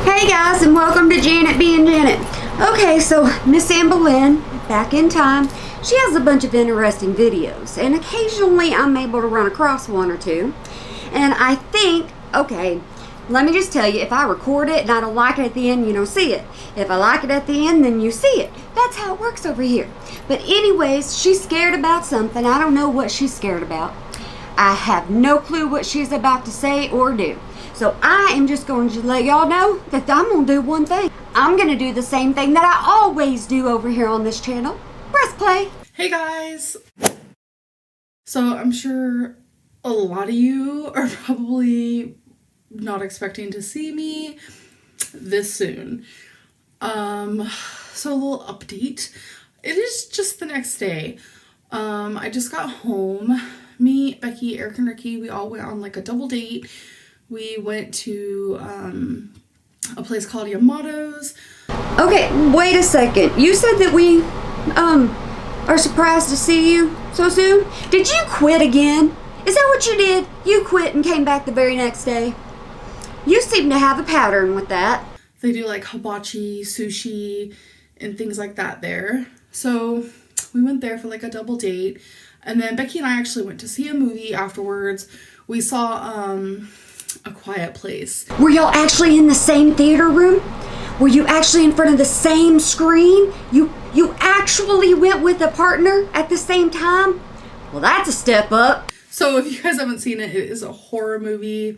Hey guys, and welcome to Janet being Janet. Okay, so Miss Amberlynn, back in time, she has a bunch of interesting videos, and occasionally I'm able to run across one or two. And I think, okay, let me just tell you, if I record it and I don't like it at the end, you don't see it. If I like it at the end, then you see it. That's how it works over here. But anyways, she's scared about something. I don't know what she's scared about. I have no clue what she's about to say or do. So I am just going to let y'all know that I'm going to do one thing. I'm going to do the same thing that I always do over here on this channel. Press play. Hey guys! So I'm sure a lot of you are probably not expecting to see me this soon. So a little update. It is just the next day. I just got home. Me, Becky, Eric, and Ricky, we all went on like a double date. We went to a place called Yamato's. Okay, wait a second. You said that we are surprised to see you so soon? Did you quit again? Is that what you did? You quit and came back the very next day? You seem to have a pattern with that. They do like hibachi, sushi, and things like that there. So we went there for like a double date. And then Becky and I actually went to see a movie afterwards. We saw A Quiet Place. Were y'all actually in the same theater room? Were you actually in front of the same screen? You actually went with a partner at the same time? Well, that's a step up. So if you guys haven't seen it, it is a horror movie.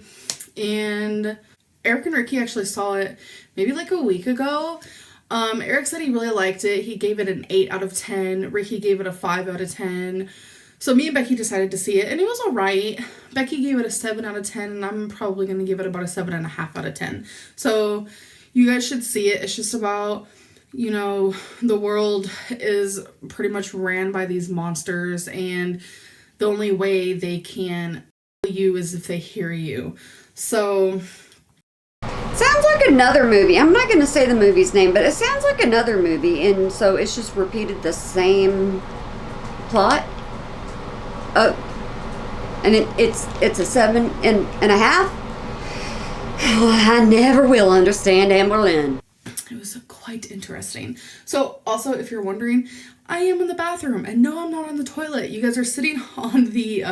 And Eric and Ricky actually saw it maybe like a week ago. Eric said he really liked it. He gave it an 8 out of 10. Ricky gave it a 5 out of 10. So me and Becky decided to see it, and it was alright. Becky gave it a 7 out of 10, and I'm probably going to give it about a 7.5 out of 10. So you guys should see it. It's just about, you know, the world is pretty much ran by these monsters, and the only way they can kill you is if they hear you. So sounds like another movie. I'm not going to say the movie's name, but it sounds like another movie, and so it's just repeated the same plot. Oh, and it's a 7.5. I never will understand Amberlynn. It was quite interesting. So also, if you're wondering, I am in the bathroom, and no, I'm not on the toilet. You guys are sitting on the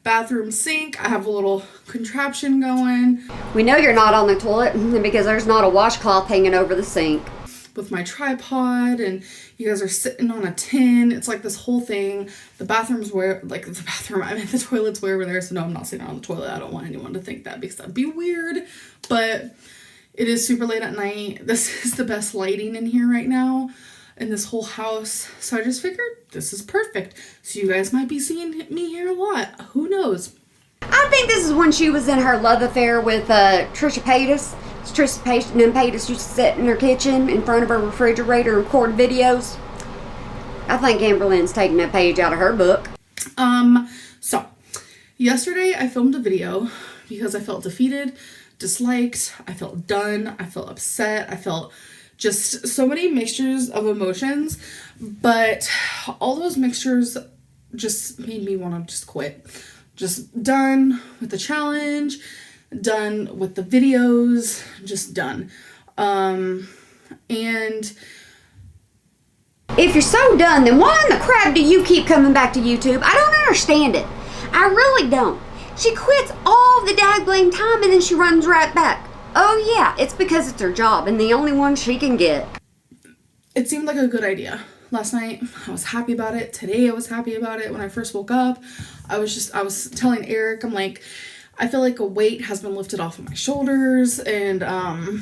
bathroom sink. I have a little contraption going. We know you're not on the toilet because there's not a washcloth hanging over the sink. With my tripod, and you guys are sitting on a tin. It's like this whole thing. The bathroom's where, like the bathroom, I mean the toilet's way over there, so no, I'm not sitting on the toilet. I don't want anyone to think that because that'd be weird. But it is super late at night. This is the best lighting in here right now in this whole house. So I just figured this is perfect. So you guys might be seeing me here a lot. Who knows? I think this is when she was in her love affair with Trisha Paytas. Trisha Paytas used to sit in her kitchen in front of her refrigerator and record videos. I think Amberlynn's taking a page out of her book. So yesterday I filmed a video because I felt defeated, disliked, I felt done, I felt upset, I felt just so many mixtures of emotions, but all those mixtures just made me want to just quit. Just done with the challenge, done with the videos, just done. And if you're so done, then why in the crap do you keep coming back to YouTube? I don't understand it. I really don't. She quits all the daggone time and then she runs right back. Oh yeah, it's because it's her job and the only one she can get. It seemed like a good idea. Last night, I was happy about it. Today, I was happy about it. When I first woke up, I was telling Eric, I'm like, I feel like a weight has been lifted off of my shoulders. And then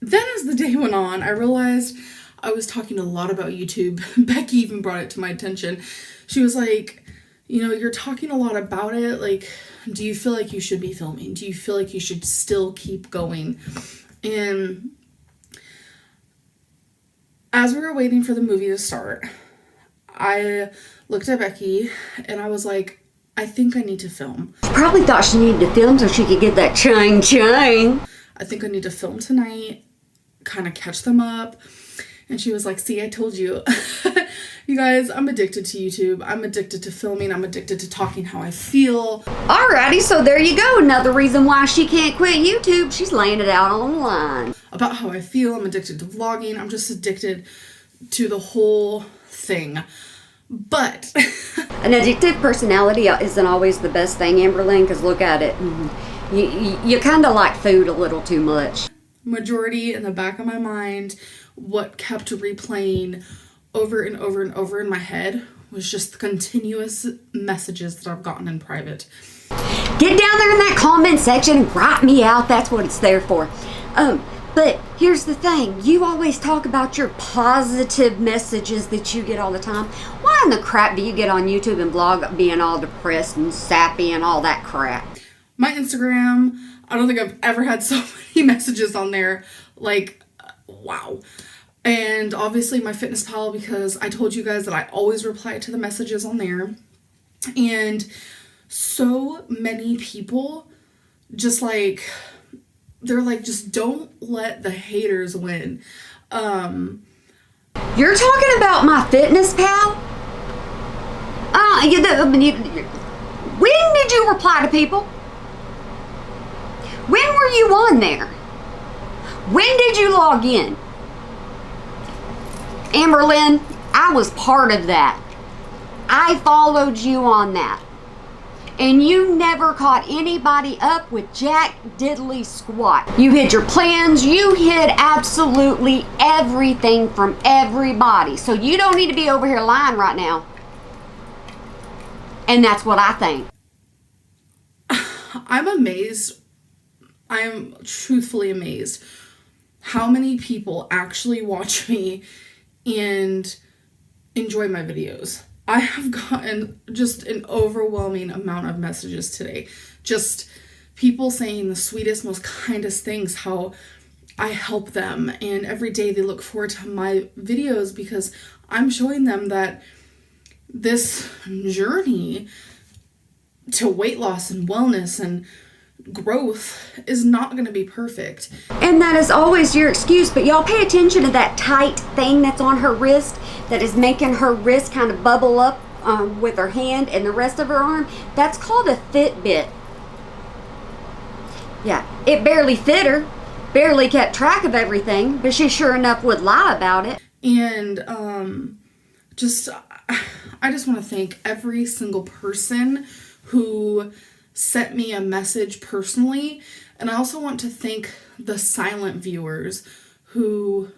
as the day went on, I realized I was talking a lot about YouTube. Becky even brought it to my attention. She was like, you know, you're talking a lot about it. Like, do you feel like you should be filming? Do you feel like you should still keep going? And as we were waiting for the movie to start, I looked at Becky and I was like, I think I need to film. She probably thought she needed to film so she could get that ching. I think I need to film tonight, kind of catch them up. And she was like, see, I told you. You guys, I'm addicted to YouTube. I'm addicted to filming. I'm addicted to talking how I feel. Alrighty, so there you go. Another reason why she can't quit YouTube. She's laying it out online. About how I feel. I'm addicted to vlogging. I'm just addicted to the whole thing. But an addictive personality isn't always the best thing, Amberlynn, because look at it. You kind of like food a little too much. Majority in the back of my mind, what kept replaying over and over and over in my head was just the continuous messages that I've gotten in private. Get down there in that comment section and write me out. That's what it's there for. But here's the thing. You always talk about your positive messages that you get all the time. Why in the crap do you get on YouTube and blog being all depressed and sappy and all that crap? My Instagram, I don't think I've ever had so many messages on there. Like, wow. And obviously my Fitness Pal, because I told you guys that I always reply to the messages on there. And so many people just like, they're like, just don't let the haters win. You're talking about my Fitness Pal? When did you reply to people? When were you on there? When did you log in? Amberlynn, I was part of that. I followed you on that. And you never caught anybody up with jack diddly squat. You hid your plans. You hid absolutely everything from everybody. So you don't need to be over here lying right now. And that's what I think. I'm amazed. I'm truthfully amazed how many people actually watch me and enjoy my videos. I have gotten just an overwhelming amount of messages today. Just people saying the sweetest, most kindest things, how I help them. And every day they look forward to my videos because I'm showing them that this journey to weight loss and wellness and growth is not going to be perfect. And that is always your excuse, but y'all pay attention to that tight thing that's on her wrist that is making her wrist kind of bubble up with her hand and the rest of her arm. That's called a Fitbit. Yeah, it barely fit her, barely kept track of everything, but she sure enough would lie about it. And I just want to thank every single person who sent me a message personally. And I also want to thank the silent viewers who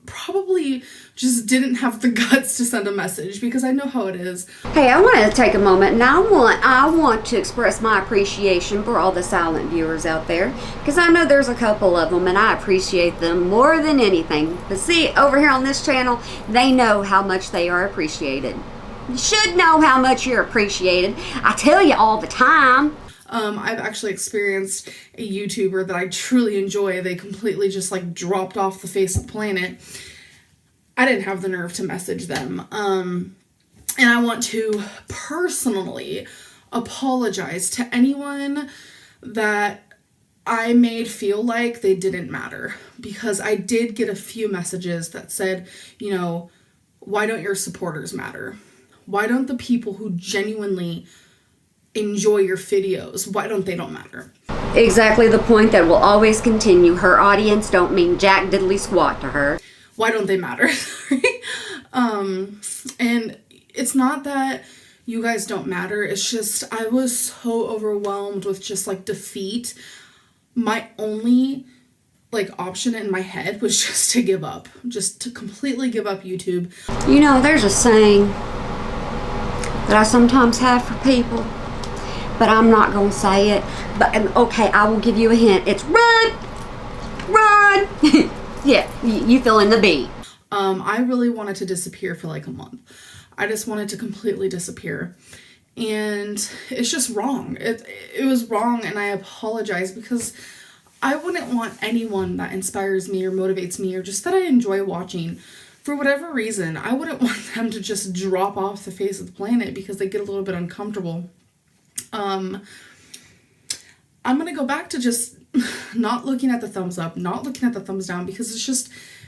probably just didn't have the guts to send a message, because I know how it is. Hey, I want to take a moment and I want to express my appreciation for all the silent viewers out there, because I know there's a couple of them and I appreciate them more than anything. But see, over here on this channel, they know how much they are appreciated. You should know how much you're appreciated. I tell you all the time. I've actually experienced a YouTuber that I truly enjoy. They completely just like dropped off the face of the planet. I didn't have the nerve to message them. And I want to personally apologize to anyone that I made feel like they didn't matter, because I did get a few messages that said, you know, why don't your supporters matter? Why don't the people who genuinely enjoy your videos, why don't they matter? Exactly the point that will always continue. Her audience don't mean jack diddly squat to her. Why don't they matter? And it's not that you guys don't matter. It's just I was so overwhelmed with just like defeat. My only like option in my head was just to give up. Just to completely give up YouTube. You know, there's a saying that I sometimes have for people, but I'm not going to say it. But okay, I will give you a hint. It's run, run. Yeah, you fill in the beat. I really wanted to disappear for like a month. I just wanted to completely disappear. And it's just wrong. It was wrong, and I apologize, because I wouldn't want anyone that inspires me or motivates me or just that I enjoy watching, for whatever reason, I wouldn't want them to just drop off the face of the planet because they get a little bit uncomfortable. I'm going to go back to just not looking at the thumbs up, not looking at the thumbs down, because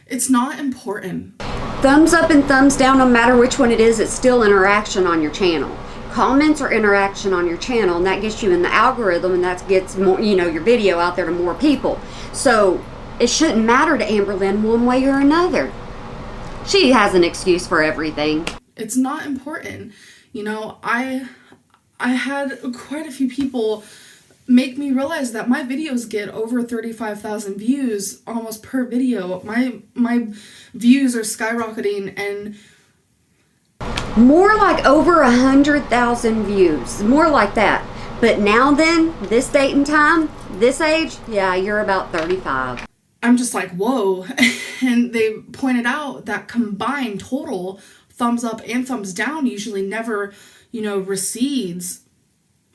it's not important. Thumbs up and thumbs down, no matter which one it is, it's still interaction on your channel. Comments are interaction on your channel, and that gets you in the algorithm, and that gets more, your video out there to more people. So it shouldn't matter to Amberlynn one way or another. She has an excuse for everything. It's not important. I had quite a few people make me realize that my videos get over 35,000 views almost per video. My views are skyrocketing, and more like over 100,000 views, more like that. But now then, this date and time, this age, yeah, you're about 35. I'm just like, whoa. And they pointed out that combined total thumbs up and thumbs down usually never, recedes.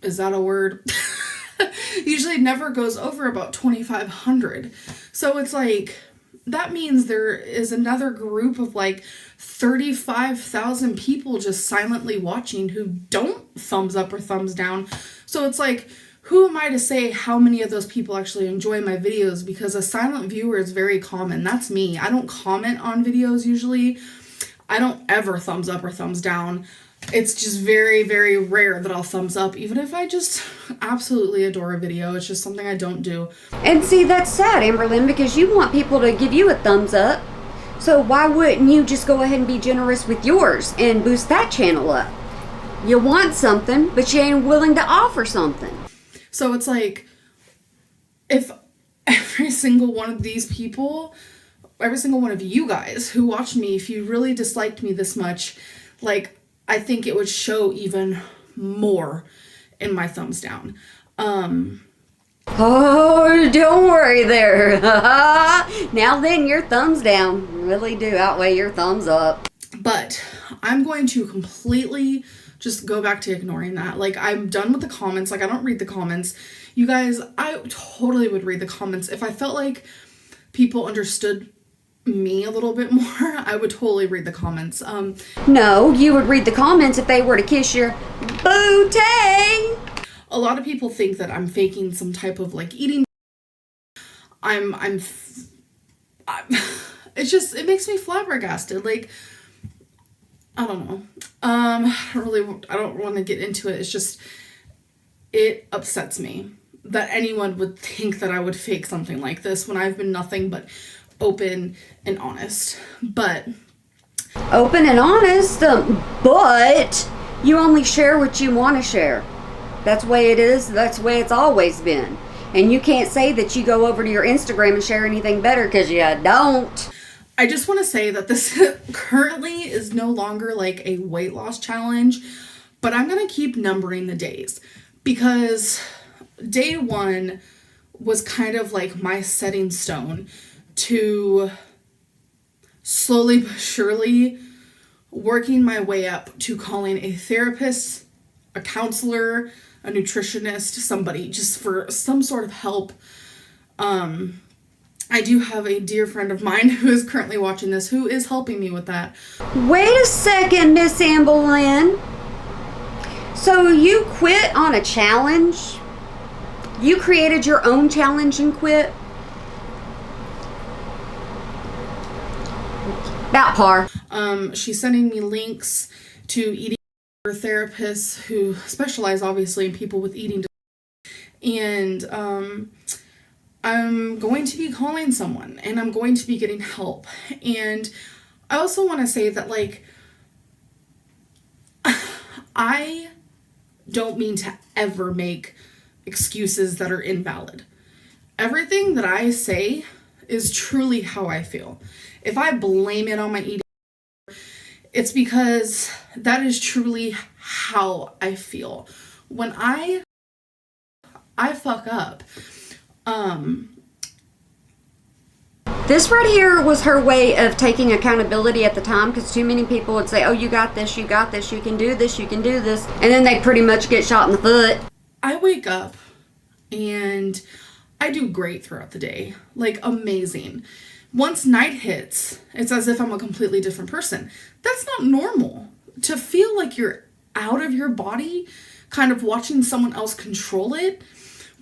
Is that a word? Usually never goes over about 2,500. So it's like, that means there is another group of like 35,000 people just silently watching who don't thumbs up or thumbs down. So it's like, who am I to say how many of those people actually enjoy my videos? Because a silent viewer is very common. That's me. I don't comment on videos usually. I don't ever thumbs up or thumbs down. It's just very, very rare that I'll thumbs up, even if I just absolutely adore a video. It's just something I don't do. And see, that's sad, Amberlynn, because you want people to give you a thumbs up. So why wouldn't you just go ahead and be generous with yours and boost that channel up? You want something, but you ain't willing to offer something. So it's like, if every single one of these people, every single one of you guys who watched me, if you really disliked me this much, like, I think it would show even more in my thumbs down. Oh, don't worry there. Now then, your thumbs down really do outweigh your thumbs up. But I'm going to completely just go back to ignoring that. Like, I'm done with the comments. Like, I don't read the comments. You guys, I totally would read the comments. If I felt like people understood me a little bit more, I would totally read the comments. No, you would read the comments if they were to kiss your booty. A lot of people think that I'm faking some type of like eating. It makes me flabbergasted. Like, I don't know. I don't want to get into it. It's just, it upsets me that anyone would think that I would fake something like this when I've been nothing but open and honest. But open and honest, but you only share what you want to share. That's the way it is. That's the way it's always been. And you can't say that you go over to your Instagram and share anything better, because you don't. I just want to say that this currently is no longer like a weight loss challenge, but I'm going to keep numbering the days, because day one was kind of like my setting stone to slowly but surely working my way up to calling a therapist, a counselor, a nutritionist, somebody just for some sort of help. I do have a dear friend of mine who is currently watching this who is helping me with that. Wait a second, Miss Amberlynn. So you quit on a challenge? You created your own challenge and quit? About par. She's sending me links to eating therapists who specialize obviously in people with eating disorders. And I'm going to be calling someone, and I'm going to be getting help. And I also want to say that, like, I don't mean to ever make excuses that are invalid. Everything that I say is truly how I feel. If I blame it on my eating, it's because that is truly how I feel. When I fuck up, this right here was her way of taking accountability at the time, because too many people would say, oh, you got this, you got this, you can do this, you can do this, and then they pretty much get shot in the foot. I wake up and I do great throughout the day, like amazing. Once night hits, it's as if I'm a completely different person. That's not normal. To feel like you're out of your body, kind of watching someone else control it,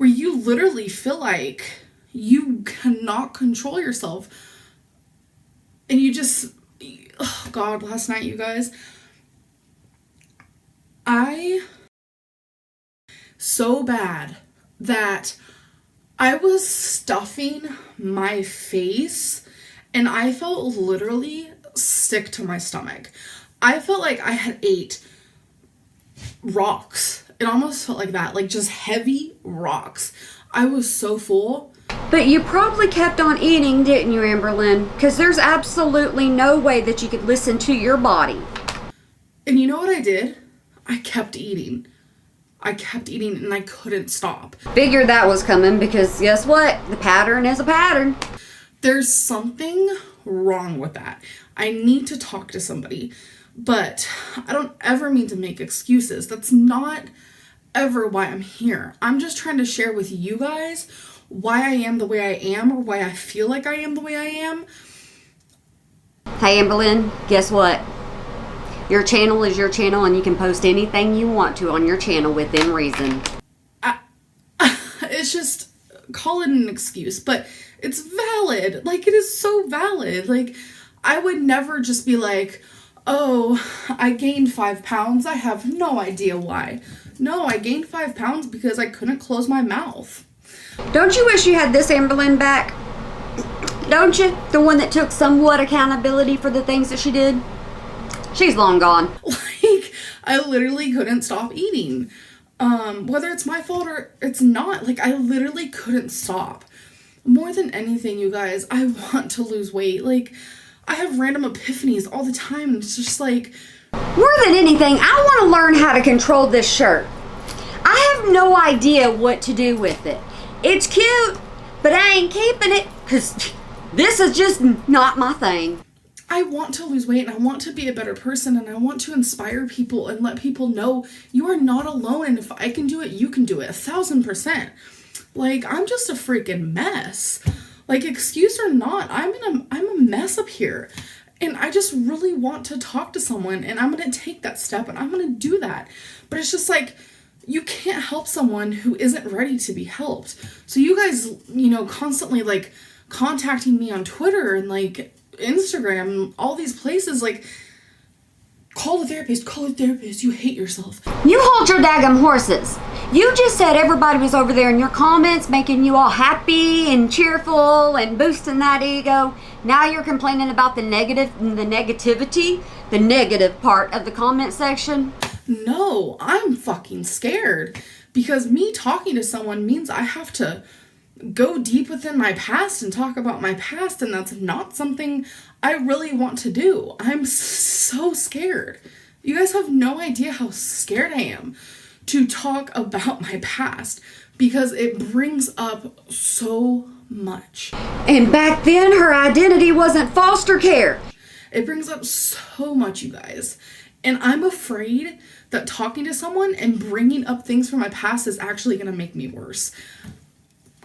where you literally feel like you cannot control yourself. And you just, oh God, last night, you guys, so bad that I was stuffing my face and I felt literally sick to my stomach. I felt like I had ate rocks. It almost felt like that, like just heavy rocks. I was so full. But you probably kept on eating, didn't you, Amberlynn? Because there's absolutely no way that you could listen to your body. And you know what I did? I kept eating. And I couldn't stop. Figured that was coming because guess what? The pattern is a pattern. There's something wrong with that. I need to talk to somebody. But I don't ever mean to make excuses. That's not ever why I'm here. I'm just trying to share with you guys why I am the way I am, or why I feel like I am the way I am. Hey, Amberlynn, guess what? Your channel is your channel, and you can post anything you want to on your channel within reason. It's just, call it an excuse, but it's valid. Like, it is so valid. Like, I would never just be like, oh, I gained 5 pounds. I have no idea why. No, I gained 5 pounds because I couldn't close my mouth. Don't you wish you had this Amberlynn back? Don't you? The one that took somewhat accountability for the things that she did? She's long gone. Like, I literally couldn't stop eating. Whether it's my fault or it's not, like, I literally couldn't stop. More than anything, you guys, I want to lose weight. Like, I have random epiphanies all the time. It's just like... More than anything, I want to learn how to control this shirt. I have no idea what to do with it. It's cute, but I ain't keeping it because this is just not my thing. I want to lose weight and I want to be a better person and I want to inspire people and let people know you are not alone, and if I can do it, you can do it 1,000%. Like, I'm just a freaking mess. Like, excuse or not, I'm a mess up here. And I just really want to talk to someone, and I'm going to take that step and I'm going to do that. But it's just like, you can't help someone who isn't ready to be helped. So you guys, constantly like contacting me on Twitter and like Instagram, all these places, like, call a therapist, you hate yourself. You hold your daggum horses. You just said everybody was over there in your comments making you all happy and cheerful and boosting that ego. Now you're complaining about the negativity, the negative part of the comment section. No, I'm fucking scared because me talking to someone means I have to go deep within my past and talk about my past, and that's not something I really want to do. I'm so scared. You guys have no idea how scared I am to talk about my past because it brings up so much. And back then, her identity wasn't foster care. It brings up so much, you guys. And I'm afraid that talking to someone and bringing up things from my past is actually going to make me worse.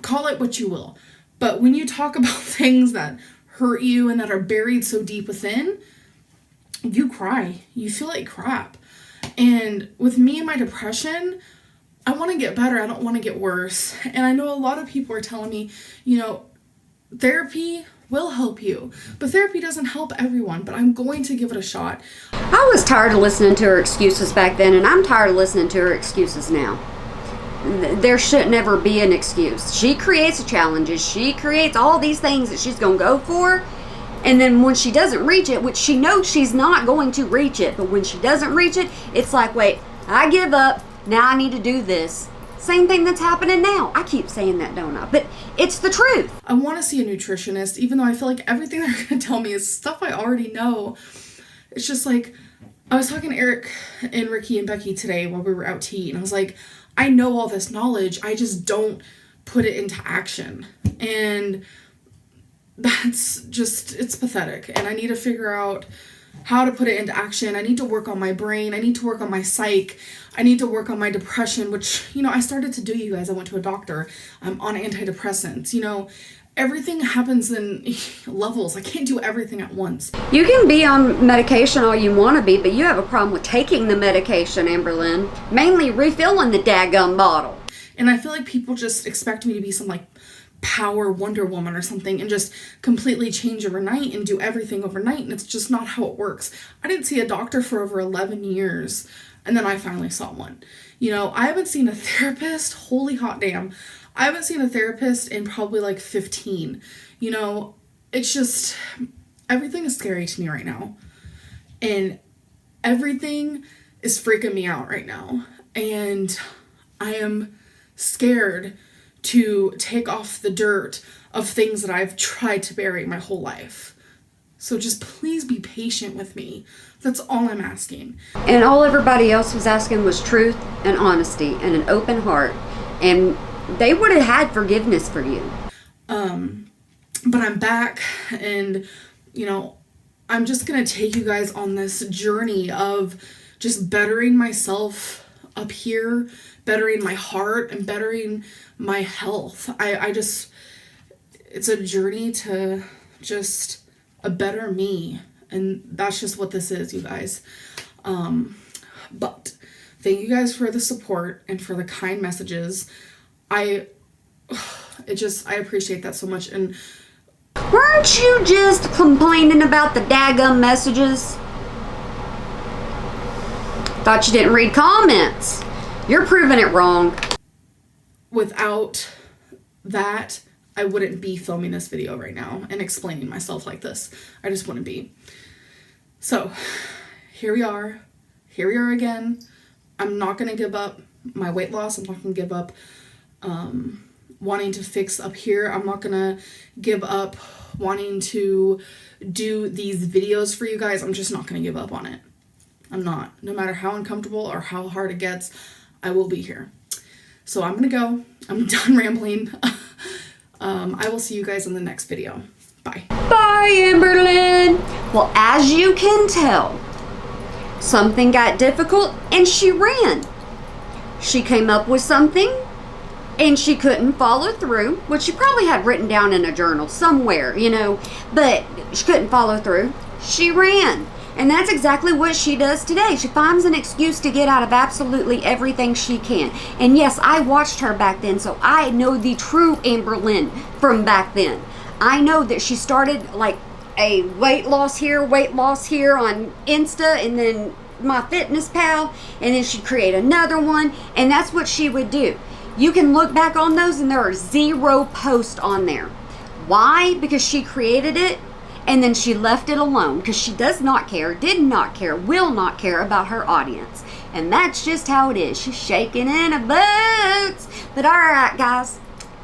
Call it what you will. But when you talk about things that hurt you and that are buried so deep within, you cry. You feel like crap. And with me and my depression, I want to get better. I don't want to get worse. And I know a lot of people are telling me, therapy will help you. But therapy doesn't help everyone. But I'm going to give it a shot. I was tired of listening to her excuses back then, and I'm tired of listening to her excuses now. There should never be an excuse. She creates the challenges. She creates all these things that she's going to go for. And then when she doesn't reach it, which she knows she's not going to reach it, but when she doesn't reach it, it's like, wait, I give up. Now I need to do this. Same thing that's happening now. I keep saying that, don't I? But it's the truth. I want to see a nutritionist, even though I feel like everything they're going to tell me is stuff I already know. It's just like, I was talking to Eric and Ricky and Becky today while we were out to eat, and I was like, I know all this knowledge, I just don't put it into action. And that's just, it's pathetic. And I need to figure out how to put it into action. I need to work on my brain. I need to work on my psyche. I need to work on my depression, which, I started to do, you guys. I went to a doctor. I'm on antidepressants. Everything happens in levels. I can't do everything at once. You can be on medication all you want to be, but you have a problem with taking the medication, Amberlynn. Mainly refilling the daggum bottle. And I feel like people just expect me to be some like power Wonder Woman or something and just completely change overnight and do everything overnight, and it's just not how it works. I didn't see a doctor for over 11 years, and then I finally saw one. You know, I haven't seen a therapist, holy hot damn, I haven't seen a therapist in probably like 15. You know, it's just, everything is scary to me right now. And everything is freaking me out right now. And I am scared to take off the dirt of things that I've tried to bury my whole life. So just please be patient with me. That's all I'm asking. And all everybody else was asking was truth and honesty and an open heart. And they would have had forgiveness for you. But I'm back, and, you know, I'm just going to take you guys on this journey of just bettering myself up here, bettering my heart, and bettering my health. I just, it's a journey to just a better me. And that's just what this is, you guys. But thank you guys for the support and for the kind messages. I appreciate that so much. And weren't you just complaining about the daggum messages? Thought you didn't read comments. You're proving it wrong. Without that, I wouldn't be filming this video right now and explaining myself like this. I just wouldn't be. So, here we are. Here we are again. I'm not going to give up my weight loss. I'm not going to give up wanting to fix up here. I'm not going to give up wanting to do these videos for you guys. I'm just not going to give up on it. I'm not. No matter how uncomfortable or how hard it gets, I will be here. So I'm going to go. I'm done rambling. I will see you guys in the next video. Bye. Bye, Amberlynn. Well, as you can tell, something got difficult and she ran. She came up with something and she couldn't follow through, which she probably had written down in a journal somewhere, you know, but she couldn't follow through. She ran. And that's exactly what she does today. She finds an excuse to get out of absolutely everything she can. And yes, I watched her back then, so I know the true Amberlynn from back then. I know that she started like a weight loss here on Insta, and then MyFitnessPal, and then she'd create another one, and that's what she would do. You can look back on those and there are 0 posts on there. Why? Because she created it and then she left it alone, because she does not care, did not care, will not care about her audience. And that's just how it is. She's shaking in her boots. But alright guys,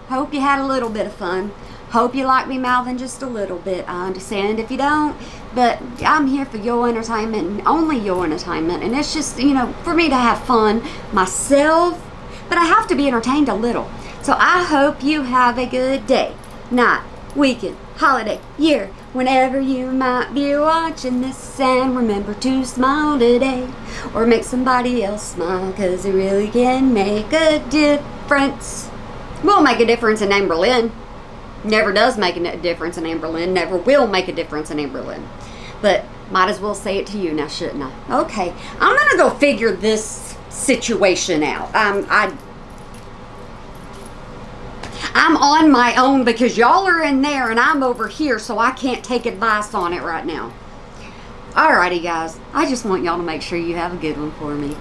hope you had a little bit of fun. Hope you like me mouthing just a little bit. I understand if you don't, but I'm here for your entertainment and only your entertainment. And it's just, you know, for me to have fun myself, but I have to be entertained a little. So I hope you have a good day, night, weekend, holiday, year, whenever you might be watching this, and remember to smile today or make somebody else smile, because it really can make a difference. Will make a difference in Amberlynn. Never does make a difference in Amberlynn. Never will make a difference in Amberlynn. But might as well say it to you now, shouldn't I? Okay, I'm gonna go figure this situation out. I'm on my own because y'all are in there and I'm over here, so I can't take advice on it right now. Alrighty guys, I just want y'all to make sure you have a good one for me.